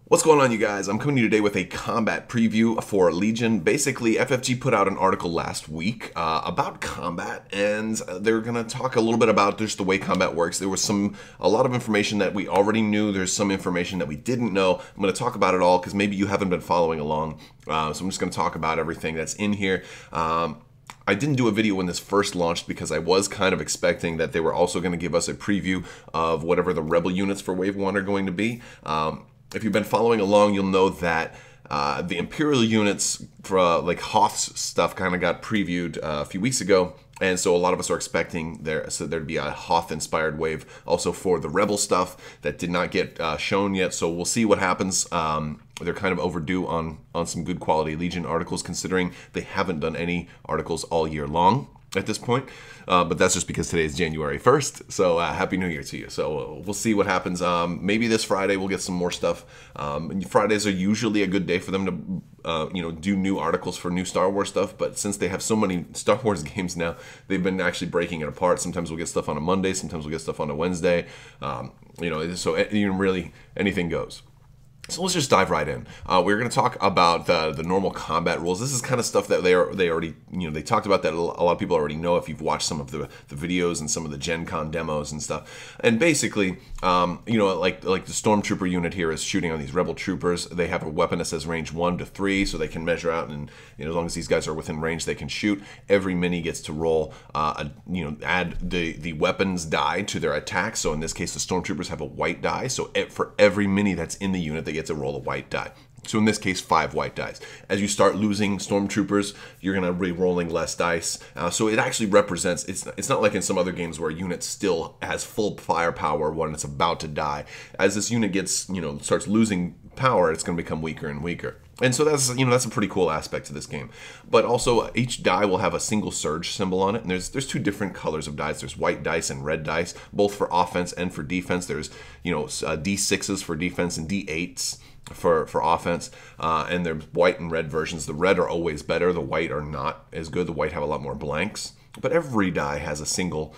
What's going on, you guys? I'm coming to you today with a combat preview for Legion. Basically, FFG put out an article last week about combat, and they're going to talk a little bit about just the way combat works. There was a lot of information that we already knew. There's some information that we didn't know. I'm going to talk about it all because maybe you haven't been following along. So I'm just going to talk about everything that's in here. I didn't do a video when this first launched because I was kind of expecting that they were also going to give us a preview of whatever the Rebel units for Wave 1 are going to be. If you've been following along, you'll know that the Imperial units for like Hoth's stuff kind of got previewed a few weeks ago. And so a lot of us are expecting there to be a Hoth-inspired wave also for the Rebel stuff that did not get shown yet. So we'll see what happens. They're kind of overdue on some good quality Legion articles, considering they haven't done any articles all year long at this point. But that's just because today is January 1st. So Happy New Year to you. So we'll see what happens. Maybe this Friday we'll get some more stuff. Fridays are usually a good day for them to do new articles for new Star Wars stuff. But since they have so many Star Wars games now, they've been actually breaking it apart. Sometimes we'll get stuff on a Monday. Sometimes we'll get stuff on a Wednesday. So really anything goes. So let's just dive right in. We're going to talk about the normal combat rules. This is kind of stuff that they already, they talked about that a lot of people already know if you've watched some of the videos and some of the Gen Con demos and stuff. And basically, like the Stormtrooper unit here is shooting on these Rebel troopers. They have a weapon that says range 1 to 3, so they can measure out, and as long as these guys are within range, they can shoot. Every mini gets to roll, add the weapons die to their attack. So in this case, the Stormtroopers have a white die. So for every mini that's in the unit, they get to roll a white die. So in this case, 5 white dice. As you start losing Stormtroopers, you're going to be rolling less dice. So it actually represents, it's not like in some other games where a unit still has full firepower when it's about to die. As this unit gets, starts losing power, it's going to become weaker and weaker. And so that's a pretty cool aspect to this game. But also each die will have a single surge symbol on it. And there's 2 different colors of dice. There's white dice and red dice, both for offense and for defense. There's D6s for defense and D8s for offense. And there's white and red versions. The red are always better. The white are not as good. The white have a lot more blanks. But every die has a single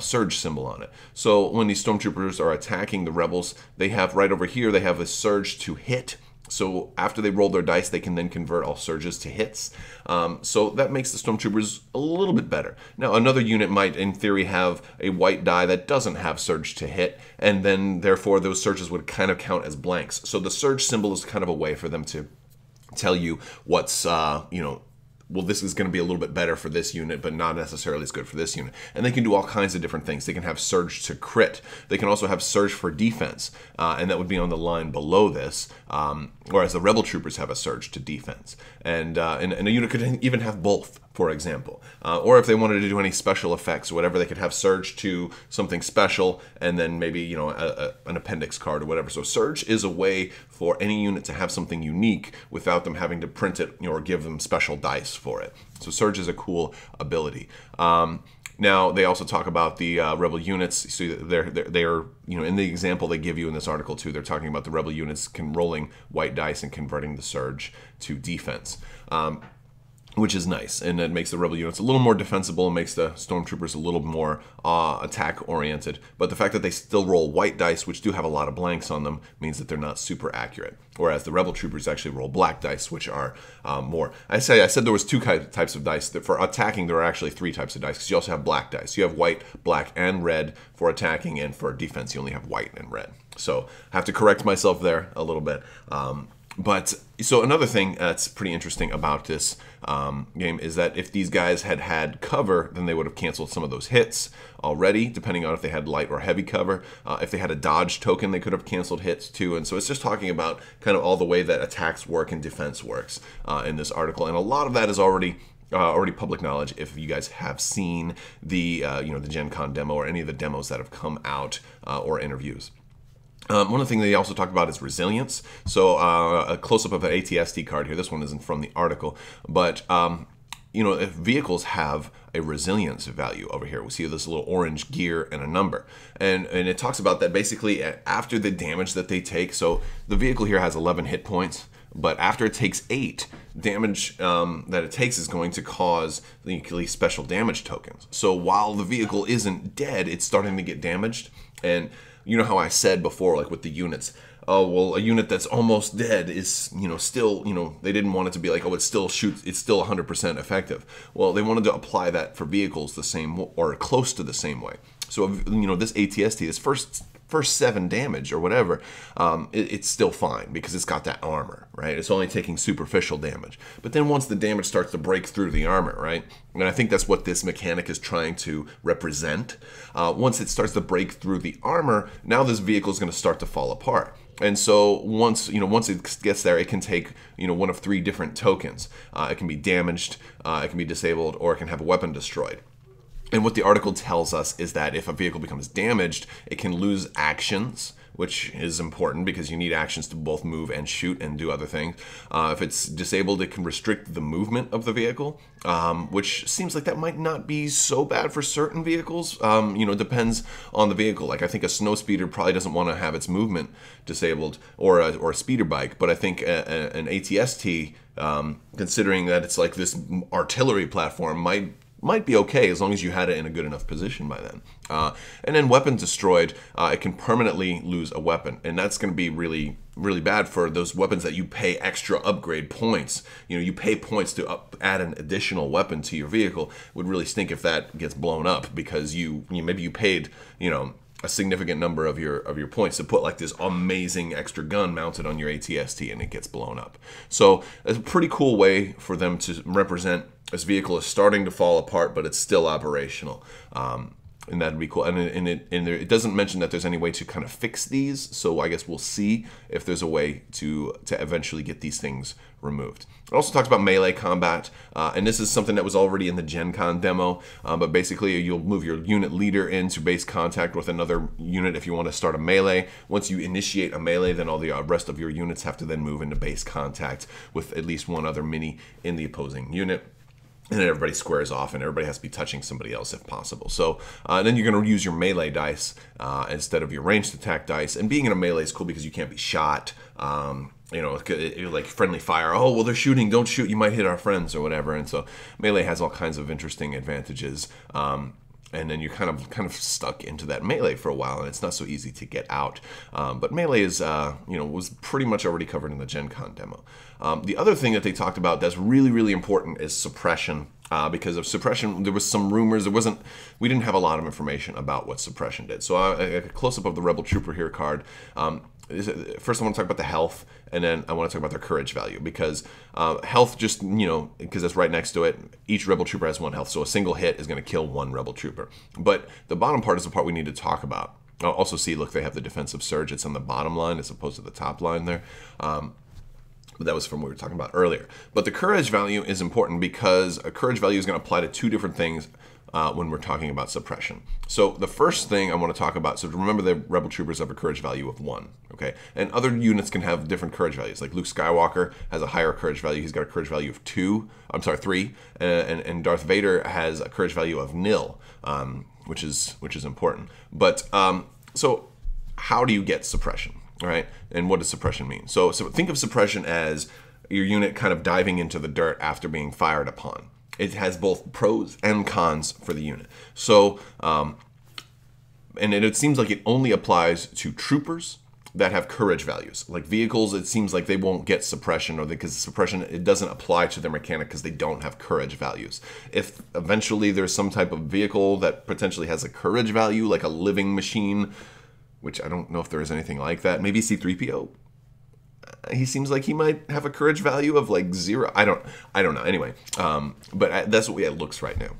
surge symbol on it. So when these Stormtroopers are attacking the Rebels, they have right over here, they have a surge to hit. So after they roll their dice, they can then convert all surges to hits. So that makes the Stormtroopers a little bit better. Now, another unit might, in theory, have a white die that doesn't have surge to hit, and then, therefore, those surges would kind of count as blanks. So the surge symbol is kind of a way for them to tell you what's, well, this is going to be a little bit better for this unit, but not necessarily as good for this unit. And they can do all kinds of different things. They can have surge to crit. They can also have surge for defense, and that would be on the line below this, whereas the Rebel Troopers have a surge to defense. And a unit could even have both, for example. Or if they wanted to do any special effects or whatever, they could have surge to something special, and then maybe, an appendix card or whatever. So surge is a way for any unit to have something unique without them having to print it or give them special dice for it. So surge is a cool ability. Now, they also talk about the Rebel units. So they're in the example they give you in this article too, they're talking about the Rebel units rolling white dice and converting the surge to defense. Which is nice, and it makes the Rebel units a little more defensible and makes the Stormtroopers a little more attack-oriented. But the fact that they still roll white dice, which do have a lot of blanks on them, means that they're not super accurate. Whereas the Rebel Troopers actually roll black dice, which are more. I said there was 2 types of dice. For attacking, there are actually 3 types of dice, because you also have black dice. You have white, black, and red for attacking, and for defense, you only have white and red. So I have to correct myself there a little bit. But so another thing that's pretty interesting about this game is that if these guys had cover, then they would have canceled some of those hits already, depending on if they had light or heavy cover. If they had a dodge token, they could have canceled hits too. And so it's just talking about kind of all the way that attacks work and defense works in this article. And a lot of that is already public knowledge if you guys have seen the the Gen Con demo or any of the demos that have come out or interviews. One of the things they also talk about is resilience. So a close-up of an AT-ST card here. This one isn't from the article, but if vehicles have a resilience value over here, we see this little orange gear and a number, and it talks about that basically after the damage that they take. So the vehicle here has 11 hit points, but after it takes 8, damage that it takes is going to cause the special damage tokens. So while the vehicle isn't dead, it's starting to get damaged. And you know how I said before, like with the units, oh, well, a unit that's almost dead is, still, they didn't want it to be like, oh, it still shoots, it's still 100% effective. Well, they wanted to apply that for vehicles the same, or close to the same way. So, this ATST, this first 7 damage or whatever, it's still fine because it's got that armor, right? It's only taking superficial damage. But then once the damage starts to break through the armor, right? And I think that's what this mechanic is trying to represent. Once it starts to break through the armor, now this vehicle is going to start to fall apart. And so once it gets there, it can take, one of 3 different tokens. It can be damaged, it can be disabled, or it can have a weapon destroyed. And what the article tells us is that if a vehicle becomes damaged, it can lose actions, which is important because you need actions to both move and shoot and do other things. If it's disabled, it can restrict the movement of the vehicle, which seems like that might not be so bad for certain vehicles. It depends on the vehicle. Like I think a snow speeder probably doesn't want to have its movement disabled, or a speeder bike. But I think an ATST, considering that it's like this artillery platform, might be okay as long as you had it in a good enough position by then. And then weapon destroyed, it can permanently lose a weapon. And that's going to be really, really bad for those weapons that you pay extra upgrade points. You pay points to add an additional weapon to your vehicle. It would really stink if that gets blown up because maybe you paid, a significant number of your points to put like this amazing extra gun mounted on your ATST and it gets blown up. So it's a pretty cool way for them to represent this vehicle is starting to fall apart, but it's still operational. And that'd be cool. And it doesn't mention that there's any way to kind of fix these. So I guess we'll see if there's a way to eventually get these things removed. It also talks about melee combat, and this is something that was already in the Gen Con demo, but basically you'll move your unit leader into base contact with another unit if you want to start a melee. Once you initiate a melee, then all the rest of your units have to then move into base contact with at least one other mini in the opposing unit. And then everybody squares off, and everybody has to be touching somebody else if possible. So then you're going to use your melee dice instead of your ranged attack dice. And being in a melee is cool because you can't be shot. Like friendly fire. Oh, well, they're shooting. Don't shoot. You might hit our friends or whatever. And so melee has all kinds of interesting advantages. And then you're kind of stuck into that melee for a while, and it's not so easy to get out. But melee is, was pretty much already covered in the Gen Con demo. The other thing that they talked about that's really, really important is suppression. Because of suppression, there was some rumors. We didn't have a lot of information about what suppression did. So a close-up of the Rebel Trooper here card. First, I want to talk about the health, and then I want to talk about their courage value, because health just, because it's right next to it, each Rebel Trooper has 1 health, so a single hit is going to kill 1 Rebel Trooper. But the bottom part is the part we need to talk about. I'll also see, look, they have the defensive surge. It's on the bottom line as opposed to the top line there. But that was from what we were talking about earlier. But the courage value is important because a courage value is going to apply to 2 different things when we're talking about suppression. So the first thing I want to talk about, so remember the Rebel Troopers have a courage value of 1, okay? And other units can have different courage values. Like Luke Skywalker has a higher courage value. He's got a courage value of 3. And Darth Vader has a courage value of 0, which is important. But so how do you get suppression, all right? And what does suppression mean? So think of suppression as your unit kind of diving into the dirt after being fired upon. It has both pros and cons for the unit. So, and it seems like it only applies to troopers that have courage values. Like vehicles, it seems like they won't get suppression, or because suppression, it doesn't apply to their mechanic because they don't have courage values. If eventually there's some type of vehicle that potentially has a courage value, like a living machine, which I don't know if there is anything like that, maybe C-3PO. He seems like he might have a courage value of like 0. I don't know. Anyway, but that's what it looks right now.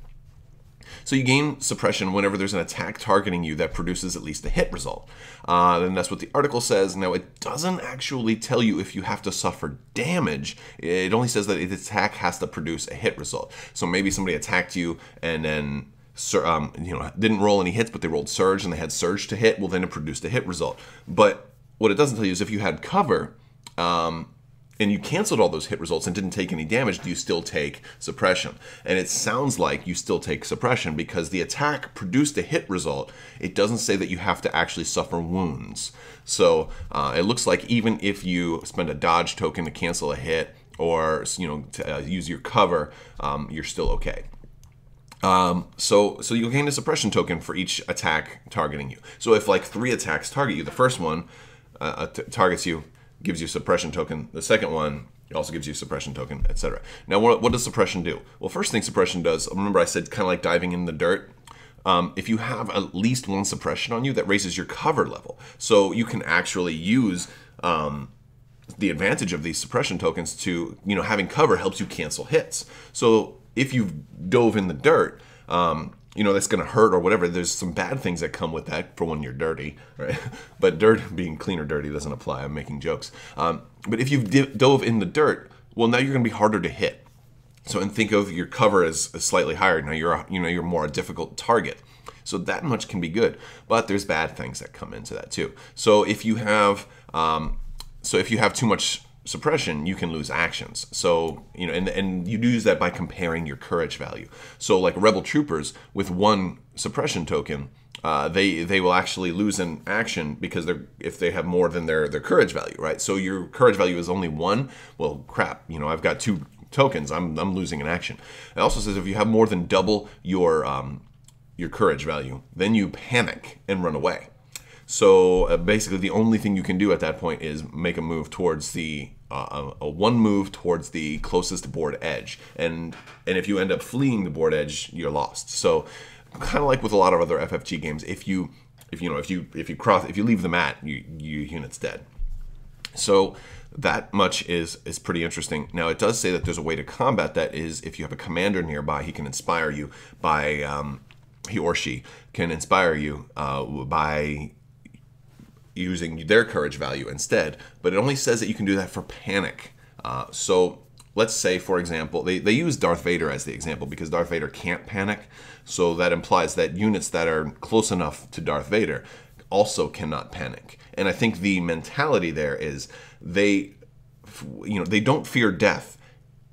So you gain suppression whenever there's an attack targeting you that produces at least a hit result. And that's what the article says. Now, it doesn't actually tell you if you have to suffer damage. It only says that the attack has to produce a hit result. So maybe somebody attacked you and then didn't roll any hits, but they rolled surge and they had surge to hit. Well, then it produced a hit result. But what it doesn't tell you is if you had cover, and you canceled all those hit results and didn't take any damage, do you still take suppression? And it sounds like you still take suppression because the attack produced a hit result. It doesn't say that you have to actually suffer wounds. So it looks like even if you spend a dodge token to cancel a hit or to use your cover, you're still okay. So you'll gain a suppression token for each attack targeting you. So if like 3 attacks target you, the first one, targets you, gives you suppression token. The second one also gives you suppression token, etc. Now, what does suppression do? Well, first thing suppression does, remember I said kind of like diving in the dirt. If you have at least one suppression on you, that raises your cover level. So you can actually use the advantage of these suppression tokens to, having cover helps you cancel hits. So if you've dove in the dirt, that's going to hurt or whatever. There's some bad things that come with that for when you're dirty, right? But dirt being clean or dirty doesn't apply. I'm making jokes. But if you've dove in the dirt, well, now you're going to be harder to hit. So, and think of your cover as slightly higher. Now you're more a difficult target. So that much can be good. But there's bad things that come into that too. So if you have too much suppression, you can lose actions. So, and you use that by comparing your courage value. So like rebel troopers with one suppression token, they will actually lose an action because if they have more than their courage value, right? So your courage value is only 1. Well, crap, I've got 2 tokens. I'm losing an action. It also says if you have more than double your courage value, then you panic and run away. So basically, the only thing you can do at that point is make a move towards one move towards the closest board edge, and if you end up fleeing the board edge, you're lost. So kind of like with a lot of other FFG games, if you leave the mat, your unit's dead. So that much is pretty interesting. Now it does say that there's a way to combat that. Is if you have a commander nearby, he can inspire you by he or she can inspire you by using their courage value instead, but it only says that you can do that for panic. So let's say, for example, they use Darth Vader as the example because Darth Vader can't panic, so that implies that units that are close enough to Darth Vader also cannot panic. And I think the mentality there is they don't fear death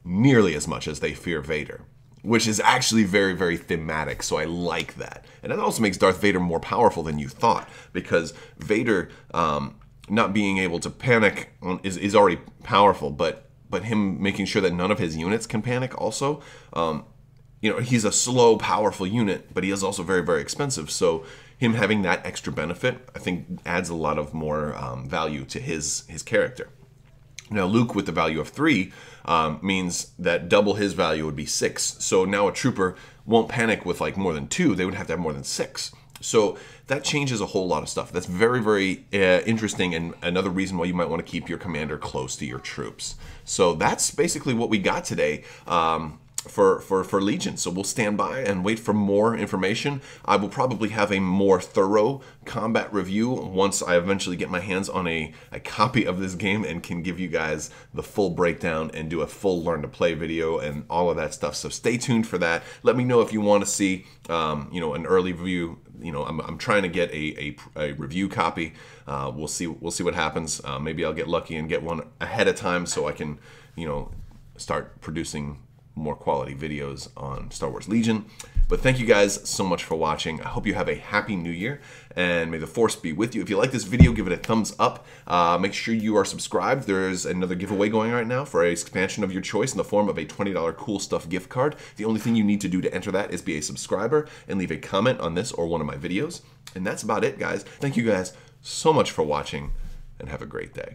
nearly as much as they fear Vader, which is actually very, very thematic, so I like that. And it also makes Darth Vader more powerful than you thought, because Vader not being able to panic is already powerful, but him making sure that none of his units can panic also, he's a slow, powerful unit, but he is also very, very expensive, so him having that extra benefit, I think, adds a lot of more value to his character. Now, Luke with the value of 3 means that double his value would be 6. So now a trooper won't panic with like more than 2. They would have to have more than 6. So that changes a whole lot of stuff. That's very, very interesting, and another reason why you might want to keep your commander close to your troops. So that's basically what we got today for Legion. So we'll stand by and wait for more information. I will probably have a more thorough combat review once I eventually get my hands on a copy of this game and can give you guys the full breakdown and do a full learn to play video and all of that stuff. So stay tuned for that. Let me know if you want to see an early review. I'm trying to get a review copy. We'll see what happens. Maybe I'll get lucky and get one ahead of time so I can start producing more quality videos on Star Wars Legion. But thank you guys so much for watching. I hope you have a happy new year, and may the Force be with you. If you like this video, give it a thumbs up. Make sure you are subscribed. There's another giveaway going right now for an expansion of your choice in the form of a $20 Cool Stuff gift card. The only thing you need to do to enter that is be a subscriber and leave a comment on this or one of my videos. And that's about it, guys. Thank you guys so much for watching, and have a great day.